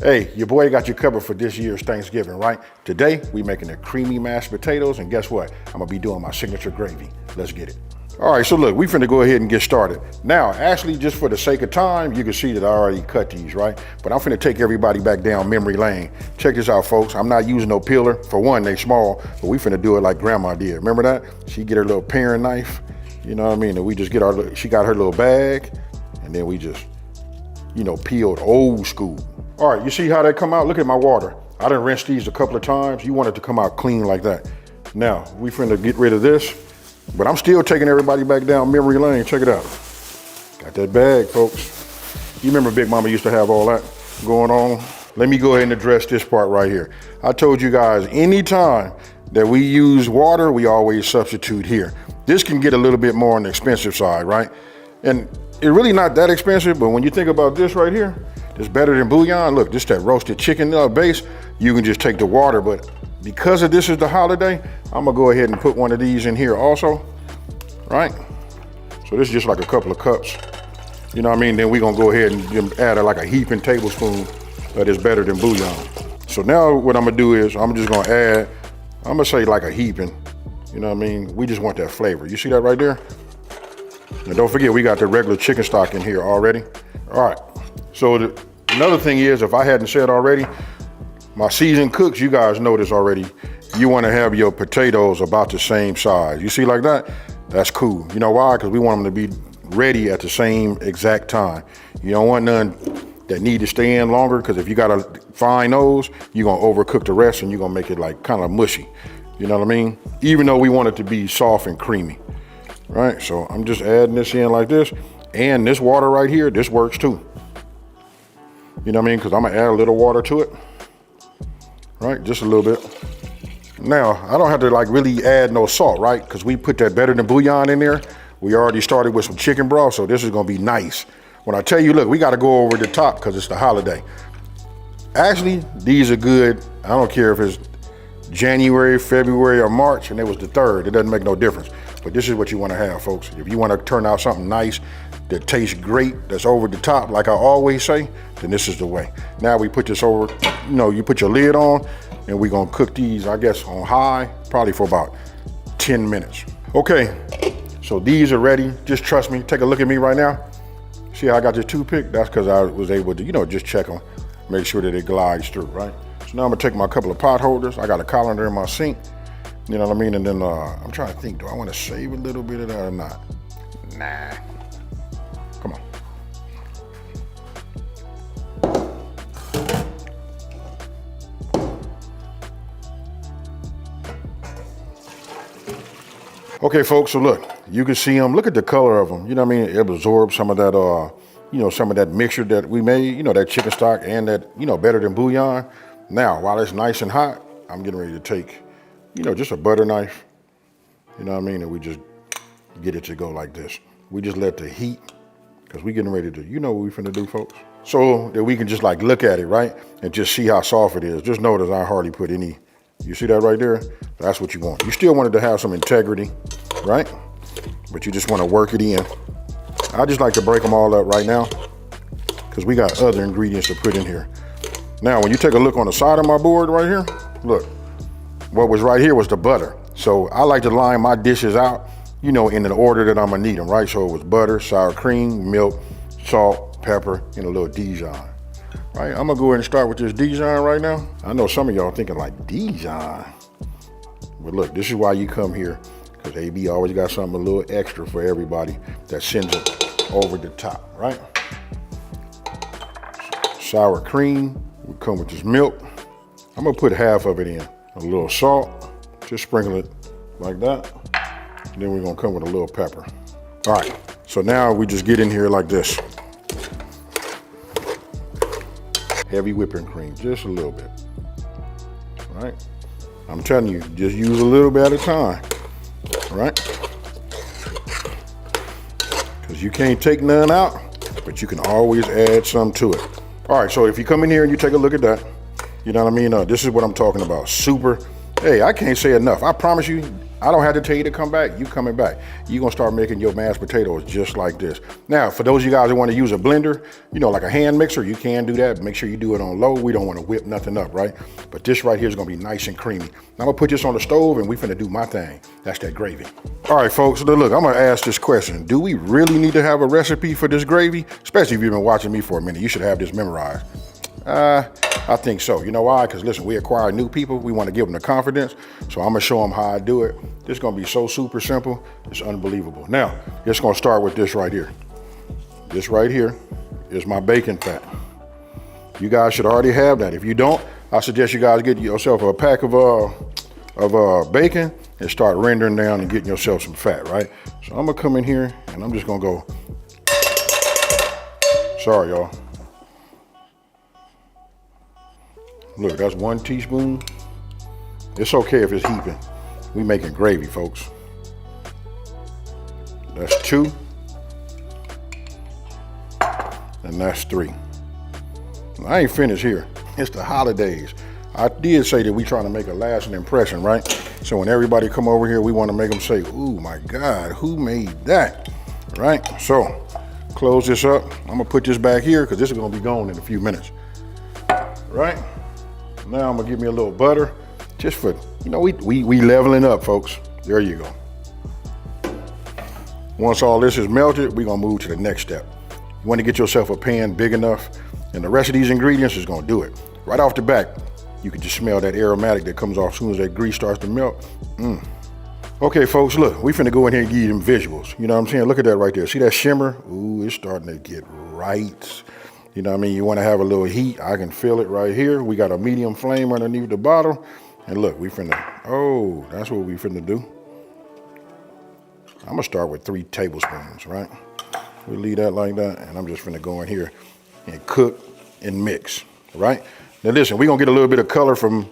Hey, your boy got you covered for this year's Thanksgiving, right? Today, we making the creamy mashed potatoes, and guess what? I'm gonna be doing my signature gravy. Let's get it. All right, so look, we finna go ahead and get started. Now, actually, just for the sake of time, you can see that I already cut these, right? But I'm finna take everybody back down memory lane. Check this out, folks. I'm not using no peeler. For one, they small, but we finna do it like grandma did. Remember that? She get her little paring knife, you know what I mean? And we just get she got her little bag, and then we just, peeled old school. All right, you see how they come out? Look at my water. I done rinsed these a couple of times. You want it to come out clean like that. Now, we finna get rid of this. But I'm still taking everybody back down memory lane. Check it out. Got that bag, folks. You remember Big Mama used to have all that going on? Let me go ahead and address this part right here. I told you guys, anytime that we use water, we always substitute here. This can get a little bit more on the expensive side, right? And it's really not that expensive, but when you think about this right here, it's better than bouillon. Look, this that roasted chicken base. You can just take the water, but because of this is the holiday, I'm gonna go ahead and put one of these in here also, right? So this is just like a couple of cups, you know what I mean? Then we're gonna go ahead and add like a heaping tablespoon that is better than bouillon. So now what I'm gonna do is I'm just gonna add, I'm gonna say like a heaping, you know what I mean? We just want that flavor. You see that right there? And don't forget, we got the regular chicken stock in here already. All right, so another thing is, if I hadn't said already, my seasoned cooks, you guys know this already. You want to have your potatoes about the same size. You see like that? That's cool. You know why? Because we want them to be ready at the same exact time. You don't want none that need to stay in longer, because if you got to fine those, you're going to overcook the rest and you're going to make it like kind of mushy. You know what I mean? Even though we want it to be soft and creamy, right? So I'm just adding this in like this. And this water right here, this works too. You know what I mean? Because I'm going to add a little water to it. Right, just a little bit. Now, I don't have to like really add no salt, right? Because we put that better than bouillon in there. We already started with some chicken broth, so this is gonna be nice. When I tell you, look, we gotta go over the top because it's the holiday. Actually, these are good. I don't care if it's January, February, or March, and it was the 3rd. It doesn't make no difference. But this is what you wanna have, folks. If you wanna turn out something nice, that tastes great, that's over the top, like I always say, then this is the way. Now we put this over, you put your lid on, and we're gonna cook these, I guess, on high, probably for about 10 minutes. Okay, so these are ready. Just trust me, take a look at me right now. See how I got this toothpick? That's because I was able to, just check them, make sure that it glides through, right? So now I'm gonna take my couple of pot holders. I got a colander in my sink, you know what I mean? And then I'm trying to think, do I wanna save a little bit of that or not? Nah. Come on. Okay, folks, so look, you can see them. Look at the color of them. You know what I mean? It absorbs some of that, some of that mixture that we made, that chicken stock and that, better than bouillon. Now, while it's nice and hot, I'm getting ready to take, just a butter knife, you know what I mean? And we just get it to go like this. We just let the heat, because we getting ready to, what we finna do, folks? So that we can just like look at it, right? And just see how soft it is. Just notice I hardly put any, you see that right there? That's what you want. You still want it to have some integrity, right? But you just wanna work it in. I just like to break them all up right now, because we got other ingredients to put in here. Now, when you take a look on the side of my board right here, look, what was right here was the butter. So I like to line my dishes out, in the order that I'm gonna need them, right? So it was butter, sour cream, milk, salt, pepper, and a little Dijon, right? I'm gonna go ahead and start with this Dijon right now. I know some of y'all thinking like, Dijon? But look, this is why you come here, because AB always got something a little extra for everybody that sends it over the top, right? Sour cream, we come with this milk. I'm gonna put half of it in. A little salt, just sprinkle it like that. And then we're gonna come with a little pepper. All right, so now we just get in here like this. Heavy whipping cream, just a little bit, all right? I'm telling you, just use a little bit at a time, all right? Because you can't take none out, but you can always add some to it. All right, so if you come in here and you take a look at that, you know what I mean? This is what I'm talking about, super. Hey, I can't say enough. I promise you, I don't have to tell you to come back. You coming back. You're gonna start making your mashed potatoes just like this. Now, for those of you guys that want to use a blender, you know, like a hand mixer, you can do that. Make sure you do it on low. We don't want to whip nothing up, right? But this right here is gonna be nice and creamy. Now I'm gonna put this on the stove and we finna do my thing. That's that gravy. All right, folks, look, I'm gonna ask this question. Do we really need to have a recipe for this gravy? Especially if you've been watching me for a minute, you should have this memorized. I think so. You know why? Because listen, we acquire new people. We want to give them the confidence. So I'm going to show them how I do it. This is going to be so super simple. It's unbelievable. Now, just going to start with this right here. This right here is my bacon fat. You guys should already have that. If you don't, I suggest you guys get yourself a pack of bacon and start rendering down and getting yourself some fat, right? So I'm going to come in here and I'm just going to go. Sorry, y'all. Look, that's 1 teaspoon. It's okay if it's heaping. We making gravy, folks. That's 2. And that's 3. I ain't finished here. It's the holidays. I did say that we trying to make a lasting impression, right? So when everybody come over here, we want to make them say, "Ooh, my God, who made that?" Right? So close this up. I'm gonna put this back here because this is gonna be gone in a few minutes. Right? Now I'm gonna give me a little butter, just for, you know, we leveling up, folks. There you go. Once all this is melted, we're gonna move to the next step. You wanna get yourself a pan big enough, and the rest of these ingredients is gonna do it. Right off the back, you can just smell that aromatic that comes off as soon as that grease starts to melt. Okay, folks, look, we finna go in here and give you them visuals. You know what I'm saying? Look at that right there. See that shimmer? Ooh, it's starting to get right. You know what I mean? You want to have a little heat. I can feel it right here. We got a medium flame underneath the bottle. And look, we finna, oh, that's what we finna do. I'm gonna start with 3 tablespoons, right? We leave that like that, and I'm just finna go in here and cook and mix, right? Now listen, we're gonna get a little bit of color from,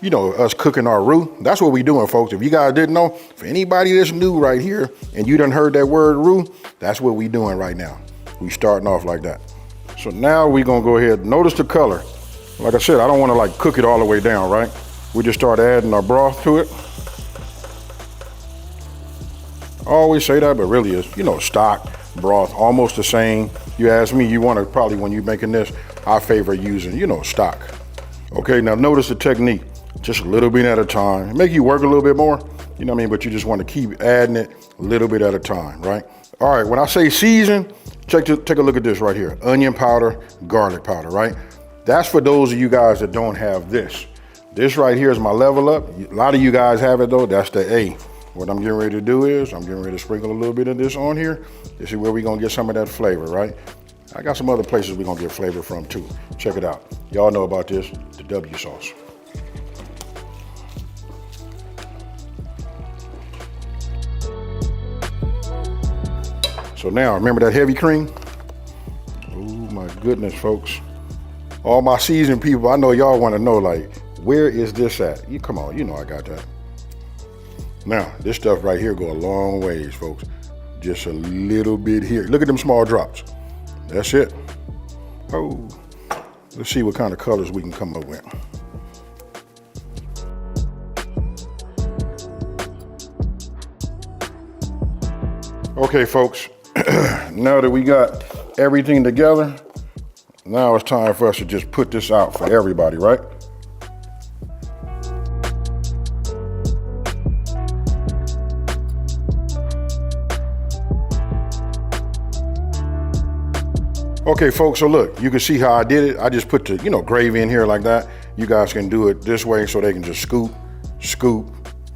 you know, us cooking our roux. That's what we doing, folks. If you guys didn't know, for anybody that's new right here, and you done heard that word roux, that's what we doing right now. We starting off like that. So now we're gonna go ahead, notice the color. Like I said, I don't wanna like cook it all the way down, right? We just start adding our broth to it. I always say that, but really it's, you know, stock, broth, almost the same. You ask me, you wanna probably, when you're making this, I favor using, you know, stock. Okay, now notice the technique. Just a little bit at a time. Make you work a little bit more, you know what I mean? But you just wanna keep adding it a little bit at a time, right? All right, when I say season, take a look at this right here. Onion powder, garlic powder, right? That's for those of you guys that don't have this. This right here is my level up. A lot of you guys have it though, that's the A. What I'm getting ready to do is, I'm getting ready to sprinkle a little bit of this on here. This is where we're gonna get some of that flavor, right? I got some other places we're gonna get flavor from too. Check it out. Y'all know about this, the W sauce. So now, remember that heavy cream? Oh my goodness, folks. All my seasoned people, I know y'all wanna know, like, where is this at? You come on, you know I got that. Now, this stuff right here go a long ways, folks. Just a little bit here. Look at them small drops. That's it. Oh, let's see what kind of colors we can come up with. Okay, folks. Now that we got everything together, now it's time for us to just put this out for everybody, right? Okay, folks, so look, you can see how I did it. I just put the, you know, gravy in here like that. You guys can do it this way so they can just scoop,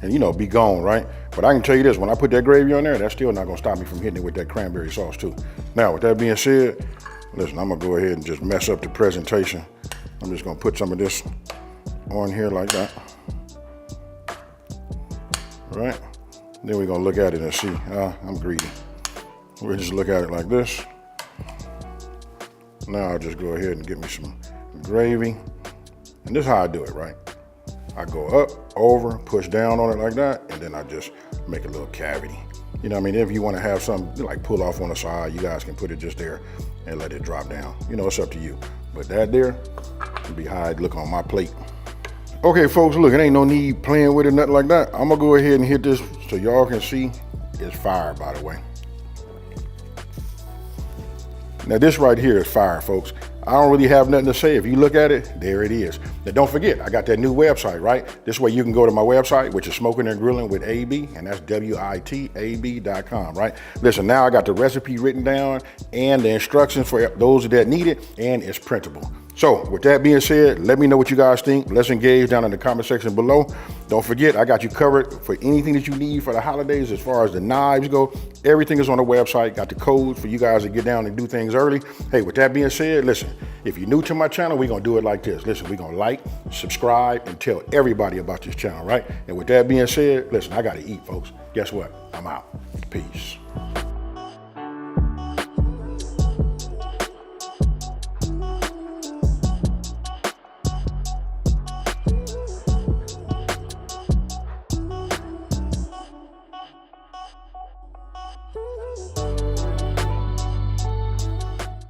and, you know, be gone, right? But I can tell you this, when I put that gravy on there, that's still not gonna stop me from hitting it with that cranberry sauce too. Now, with that being said, listen, I'm gonna go ahead and just mess up the presentation. I'm just gonna put some of this on here like that. All right? Then we're gonna look at it and see. I'm greedy. We'll just look at it like this. Now I'll just go ahead and get me some gravy. And this is how I do it, right? I go up, over, push down on it like that, and then I just make a little cavity. You know what I mean? If you want to have something like pull off on the side, you guys can put it just there and let it drop down. You know, it's up to you. But that there will be how it look on my plate. Okay, folks, look, it ain't no need playing with it, nothing like that. I'm gonna go ahead and hit this so y'all can see it's fire, by the way. Now this right here is fire, folks. I don't really have nothing to say. If you look at it, there it is. Now don't forget, I got that new website, right? This way you can go to my website, which is Smoking and Grilling with AB, and that's WITAB.com, right? Listen, now I got the recipe written down and the instructions for those that need it, and it's printable. So with that being said, let me know what you guys think. Let's engage down in the comment section below. Don't forget, I got you covered for anything that you need for the holidays as far as the knives go. Everything is on the website. Got the codes for you guys to get down and do things early. Hey, with that being said, listen, if you're new to my channel, we're going to do it like this. Listen, we're going to like, subscribe, and tell everybody about this channel, right? And with that being said, listen, I got to eat, folks. Guess what? I'm out. Peace.